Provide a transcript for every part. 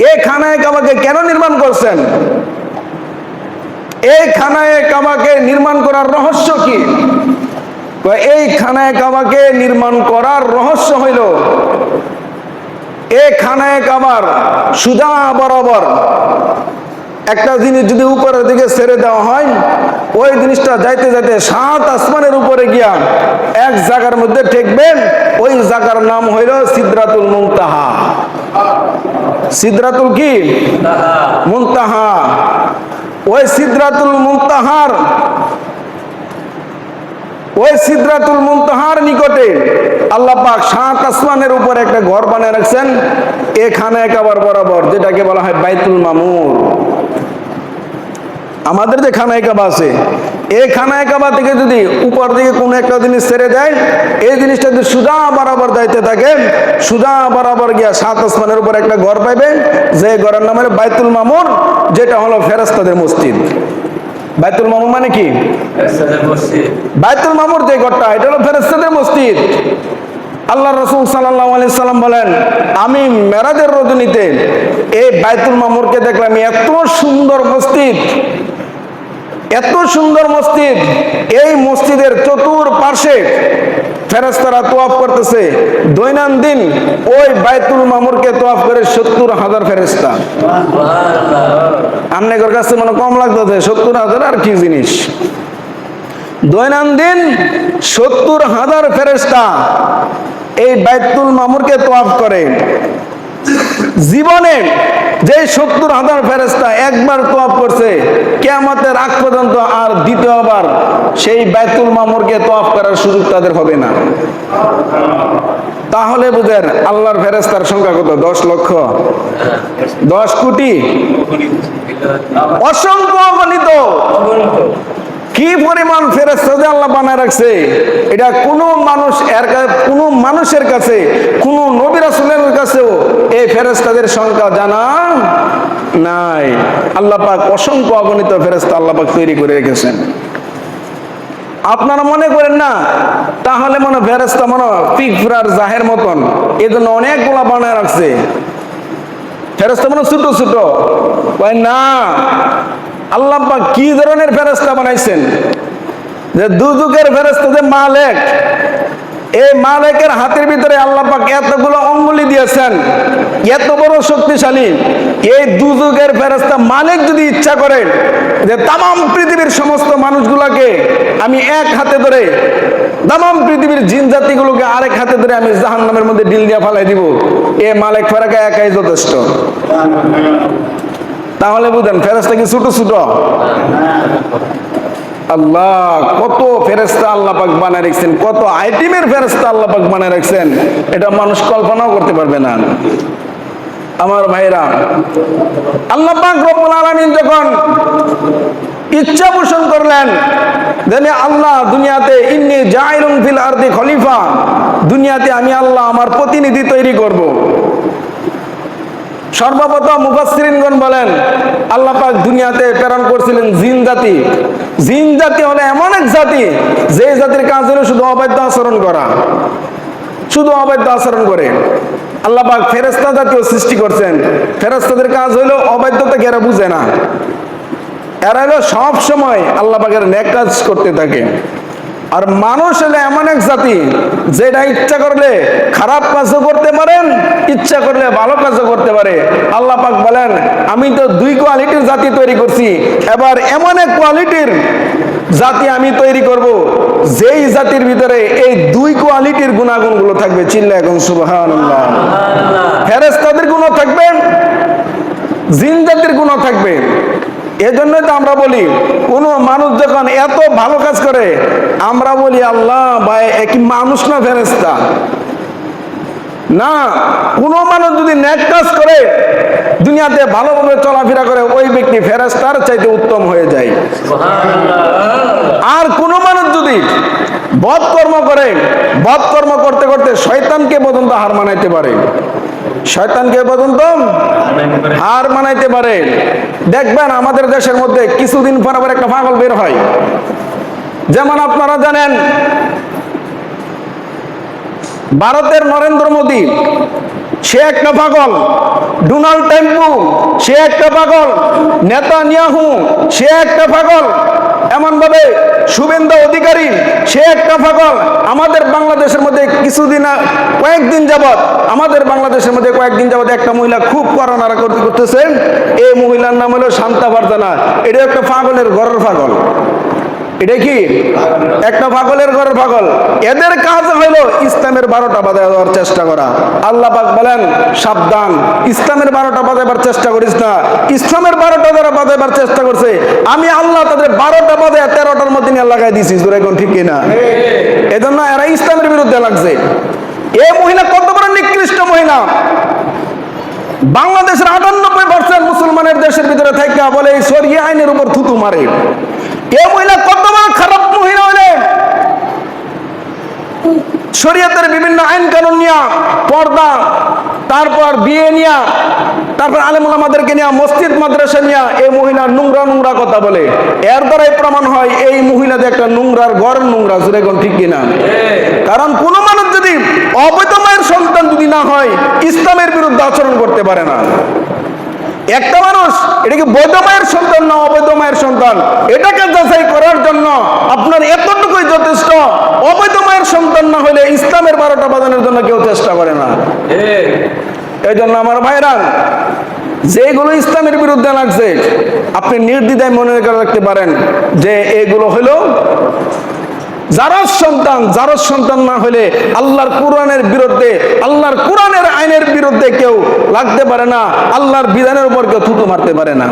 এই খানায়ে কাবাকে কেন নির্মাণ করছেন? এই খানায়ে কাবাকে নির্মাণ করার রহস্য কি? এই খানায়ে কাবাকে নির্মাণ করার রহস্য হইল এই খানায়ে কাবার সুদা বরাবর একটা জিনিস যদি উপরের দিকে ছেড়ে দেওয়া হয়, ওই জিনিসটা যাইতে যাইতে 7 আসমানের উপরে গিয়া এক জায়গার মধ্যে ঠেকবেন। ওই জায়গার নাম হইল সিদরাতুল মুনতাহা। সিদরাতুল কি? মুনতাহা। ওই সিদরাতুল মুনতাহার নিকটে আল্লাহ পাক 7 আসমানের উপরে একটা ঘর বানিয়ে রাখছেন এই খানায়ে কাবার বরাবর, যেটাকে বলা হয় বাইতুল মামুর। আমাদের যে খানায়ে কাবা আছে, এই খানায়ে কাবা থেকে যদি উপর দিকে কোনো একটা জিনিস ছেড়ে দেয়, এই জিনিসটা যদি সুদা বরাবর যাইতে থাকে, সুদা বরাবর গিয়া 7 আসমানের উপর একটা ঘর পাইবে, যে ঘরের নাম হলো বাইতুল মামুর, যেটা হলো ফেরেশতাদের মসজিদ। বাইতুল মামুর মানে কি? বাইতুল মামুর যে ঘরটা, এটা হলো ফেরেশতাদের মসজিদ। আল্লাহ রাসূল সাল্লাল্লাহু আলাইহি সাল্লাম বলেন, আমি মেরাজের রজনীতে এই বাইতুল মামুরকে দেখলাম। এত সুন্দর মসজিদ, এত সুন্দর মসজিদ। এই মসজিদের চতুর্পার্শ্বে ফেরেশতারা তওয়াফ করতেছে। দৈনন্দিন ওই বাইতুল মামুরকে তওয়াফ করে 70,000 ফেরেশতা। আপনাদের কাছে মনে কম লাগতেছে, 70,000 আর কি জিনিস। দৈনন্দিন 70,000 ফেরেশতা এই বাইতুল মামুরকে তওয়াফ করে। জীবনে যে 70,000 ফেরেশতা একবার তওয়াফ করছে, কিয়ামতের আগ পর্যন্ত আর দ্বিতীয়বার সেই বাইতুল মামুরকে তওয়াফ করার সুযোগ তাদের হবে না। তাহলে বুঝেন আল্লাহর ফেরেশতার সংখ্যা কত? 10 লক্ষ, 10 কোটি, অসংখ্য অগণিত। কি পরিমাণ ফেরেশতা যে আল্লাহ বানায় রাখছে, এটা কোনো মানুষের কাছে, কোনো নবী রাসূলের কাছেও এই ফেরেশতাদের সংখ্যা জানা নাই। আল্লাহ পাক অসংখ্য অগণিত ফেরেশতা আল্লাহ পাক তৈরি করে রেখেছেন। আপনারা মনে করেন না তাহলে মনে ফেরেশতা মনে পিঁপড়ার জাহের মতন, এজন্য অনেকগুলা বানায় রাখছে। ফেরেশতা মনে ছোট ছোট, না, আল্লাহ পাক কি ধরনের ফেরেশতা বানাইছেন, যে দুজকের ফেরেশতা যে মালিক, এই মালিকের হাতের ভিতরে আল্লাহ পাক এতগুলো অঙ্গুলি দিয়েছেন, এত বড় শক্তিশালী। এই দুজকের ফেরেশতা মালিক যদি ইচ্ছা করেন যে তামাম পৃথিবীর সমস্ত মানুষগুলোকে আমি এক হাতে ধরে, তামাম পৃথিবীর জিন জাতিগুলোকে আরেক হাতে ধরে আমি জাহান্নামের মধ্যে ডিল দিয়ে ফালাই দিব, এ মালিক ফেরেশতা একাই যথেষ্ট। তাহলে বুঝেন ফেরেশতা কি ছোট ছোট? আল্লাহ কত ফেরেশতা আল্লাহ পাক বানায় রাখছেন, কত আইটেমের ফেরেশতা আল্লাহ পাক বানায় রাখছেন, এটা মানুষ কল্পনাও করতে পারবে না। আমার ভাইরা, আল্লাহ পাক রব্বুল আলামিন যখন ইচ্ছা পোষণ করলেন, জানি আল্লাহ দুনিয়াতে ইন্নী জাইলুন ফিল আরদি খলিফা, দুনিয়াতে আমি আল্লাহ আমার প্রতিনিধি তৈরি করব। সর্বপ্রথম মুফাসসিরিনগণ বলেন আল্লাহ পাক দুনিয়াতে প্রেরণ করছিলেন জিন জাতি। জিন জাতি হলো এমন এক জাতি, যে জাতির কাজ হলো শুধু অবৈধ আচরণ করা, শুধু অবৈধ আচরণ করে। আল্লাহ পাক ফেরেশতা জাতিও সৃষ্টি করছেন, ফেরেশতাদের কাজ হলো অবৈধতাকে এরা বুঝে না, এরা হলো সব সময় আল্লাহ পাকের নেক কাজ করতে থাকে। আর মানুষ হলো এমন এক জাতি, যেটা ইচ্ছা করলে খারাপ কাজও করতে পারেন, ইচ্ছা করলে ভালো কাজও করতে পারে। আল্লাহ পাক বলেন আমি তো 2 কোয়ালিটির জাতি তৈরি করছি, এবার এমন এক কোয়ালিটির জাতি আমি তৈরি করব, যেই জাতির ভিতরে এই 2 কোয়ালিটির গুণাগুণগুলো থাকবে। চিল্লা এখন সুবহানাল্লাহ। ফেরেশতাদের গুণও থাকবে, জিন জাতির গুণও থাকবে। এজন্যই তো আমরা বলি, কোন মানুষ যখন এত ভালো কাজ করে, আমরা বলি আল্লাহ ভাই কি মানুষ না ফেরেশতা? না, কোন মানুষ যদি নেক কাজ করে, দুনিয়াতে ভালোভাবে চলাফেরা করে, ওই ব্যক্তি ফেরেশতার চাইতে উত্তম হয়ে যায়। আর কোন মানুষ যদি বদ কর্ম করে, বদ কর্ম করতে করতে শয়তানকে পর্যন্ত হার মানাইতে পারে, শয়তানকে পর্যন্ত হার মানাইতে পারে। দেখবেন আমাদের দেশের মধ্যে কিছুদিন পর আবার একটা পাগল বের হয়। যেমন আপনারা জানেন ভারতের নরেন্দ্র মোদী সে একটা পাগল, ডোনাল্ড ট্রাম্প সে একটা পাগল, নেতানিয়াহু সে একটা পাগল, এমন ভাবে শুভেন্দু অধিকারী সে একটা পাগল। আমাদের বাংলাদেশের মধ্যে কয়েকদিন যাবত একটা মহিলা খুব করোনারা করতেছে। এই মহিলার নাম হলো শান্তা ফারজানা। এটা একটা পাগলের ঘরের পাগল। এটা কি একটা পাগলের ঘরের পাগল। এদের কাজ হলো ইসলামের 12টা বাজাবার চেষ্টা করা। আল্লাহ পাক বলেন সাবধান, ইসলামের 12টা বাজাবার চেষ্টা করিস না। ইসলামের 12টা যারা বাজাবার চেষ্টা করছে, আমি আল্লাহ তাদের 12টা বাজায় 13টার মধ্যে নিয়ে লাগাই দিছি। এখন ঠিক কিনা? এজন্য এরা ইসলামের বিরুদ্ধে লাগছে। এই মহিলা কত বড় নিকৃষ্ট মহিলা! বাংলাদেশের 98% মুসলমানের দেশের ভিতরে থাকা বলে এই শরিয়া আইনের উপর থুতু মারে। এই মহিলা কত বড় খারাপ মহিলা হলে শরীয়তের বিভিন্ন আইন কানুন নিয়া, পর্দা, তারপর বিয়ে নিয়া, তারপর আলেম ওলামাদেরকে নিয়া, মসজিদ মাদ্রাসা নিয়া এই মহিলা নোংরা নোংরা কথা বলে। এর দ্বারাই প্রমাণ হয় এই মহিলাদের একটা নোংরার ঘর নোংরা। এখন ঠিক কিনা? কারণ কোন মানুষ যদি অবৈধ মায়ের সন্তান যদি না হয়, ইসলামের বিরুদ্ধে আচরণ করতে পারে না। একটা মানুষ এটা কি বৈধ মায়ের সন্তান না অবৈধ মায়ের সন্তান, এটাকে যাচাই করার জন্য আপনার এতটুকুই যথেষ্ট। অবৈধ মায়ের সন্তান না হলে ইসলামের 12টা বাজানোর জন্য কেউ চেষ্টা করে না। এই জন্য আমার ভাইরা, যেগুলো ইসলামের বিরুদ্ধে লাগছে আপনি নির্দ্বিধায় মনে রাখতে পারেন যে এগুলো হলো জারজ সন্তান না হলে আল্লাহর কোরআনের বিরুদ্ধে, আল্লাহর কোরআনের আইনের বিরুদ্ধে কেউ লাগতে পারে না, আল্লাহর বিধানের উপর কেউ থুতু মারতে পারে না।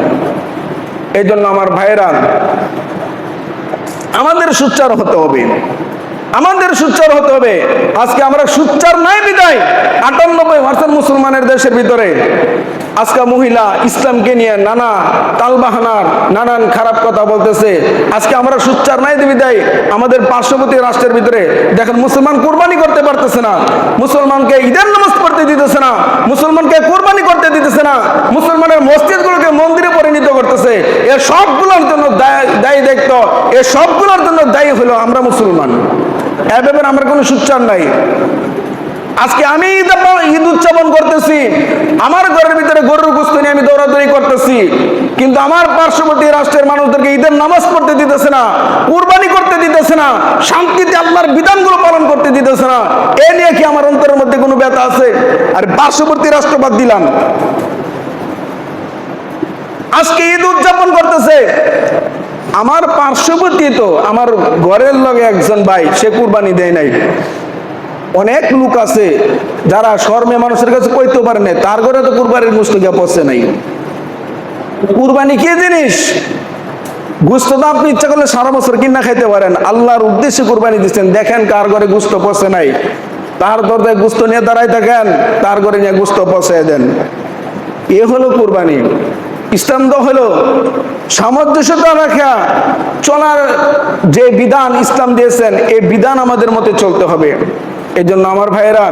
এই জন্য আমার ভাইয়েরা, আমাদের সোচ্চার হতে হবে, আমাদের সোচ্চার হতে হবে। আজকে আমরা সোচ্চার নাই বিদায় 98% মুসলমানের দেশের ভিতরে আজকে মহিলা ইসলামকে নিয়ে নানা তালবাহানার নানান খারাপ কথা বলতেছে। আজকে আমরা সোচ্চার নাই বিদায় আমাদের পার্শ্ববর্তী রাষ্ট্রের ভিতরে দেখেন মুসলমান কোরবানি করতে পারতেছে না, মুসলমানকে ঈদের নামাজ পড়তে দিতেছে না, মুসলমানকে কোরবানি করতে দিতেছে না, মুসলমানের মসজিদগুলোকে মন্দিরে পরিণত করতেছে। এ সবগুলোর জন্য দায়ী দেখতো, এ সবগুলোর জন্য দায়ী হলো আমরা মুসলমান। এ ব্যাপারে আমরা কোনো সোচ্চার নাই। আজকে আমি ঈদ উদযাপন করতেছি, আমার ঘরের ভিতরে গরুর গোশত নিয়ে আমি দৌড়াদৌড়ি করতেছি, কিন্তু আমার পার্শ্ববর্তী রাষ্ট্রের মানুষদেরকে ঈদের নামাজ পড়তে দিতেছে না, কুরবানি করতে দিতেছে না, শান্তিতে আল্লাহর বিধানগুলো পালন করতে দিতেছে না। এ নিয়ে কি আমার অন্তরের মধ্যে কোনো ব্যথা আছে? আর পার্শ্ববর্তী রাষ্ট্র বাদ দিলাম, আজকে ঈদ উদযাপন করতেছে আমার পার্শ্ববর্তী, তো আমার ঘরের লগে একজন ভাই সে কুরবানি দেয় নাই। অনেক লোক আছে যারা শর্মে মানুষের কাছে কইতে পারে না, তার ঘরে তো কুরবানির গোশত গিয়ে পৌঁছে নাই। কুরবানি কি জিনিস? গোশত তো আপনি ইচ্ছা করলে সারা বছর কিনা খাইতে পারেন, আল্লাহর উদ্দেশ্যে কুরবানি দিচ্ছেন। দেখেন কার ঘরে গোশত পৌঁছে নাই, তার দরজায় গোশত নিয়ে দাঁড়াই থাকেন, তার ঘরে নিয়ে গোশত পৌঁছে দেন। এ হলো কুরবানি। ইসলাম তো হলো সামঞ্জস্যতা রাখা চলার যে বিধান ইসলাম দিয়েছেন, এই বিধান আমাদের মতে চলতে হবে। এই জন্য আমার ভাইয়েরা,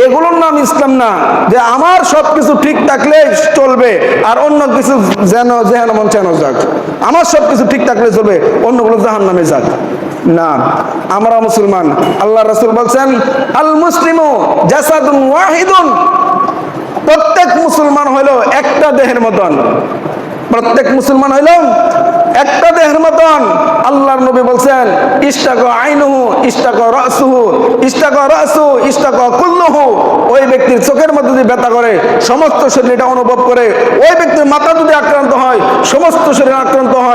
এগুলোর নাম ইসলাম না যে আমার সবকিছু ঠিক থাকলে চলবে আর অন্য কিছু যেন মন চেন যাক, আমার সবকিছু ঠিক থাকলে চলবে অন্যগুলো জাহান্নামে যাক। না, আমরা মুসলমান। আল্লাহ রাসূল বলছেন আল মুসলিমু জাসাদুন ওয়াহিদুন, প্রত্যেক মুসলমান হলো একটা দেহের মতন, প্রত্যেক মুসলমান হইল একটা দেহের মতন। আল্লাহর নবী বলছেন ইশতাকা আইনুহু ইশতাকা রাসুহু ইশতাকা রাসু ইশতাকা কুল্লুহু। ওই ব্যক্তির চোখের মধ্যে যদি ব্যথা করে সমস্ত শরীর এটা অনুভব করে, ওই ব্যক্তির মাথা যদি আক্রান্ত হয় সমস্ত শরীর আক্রান্ত হয়।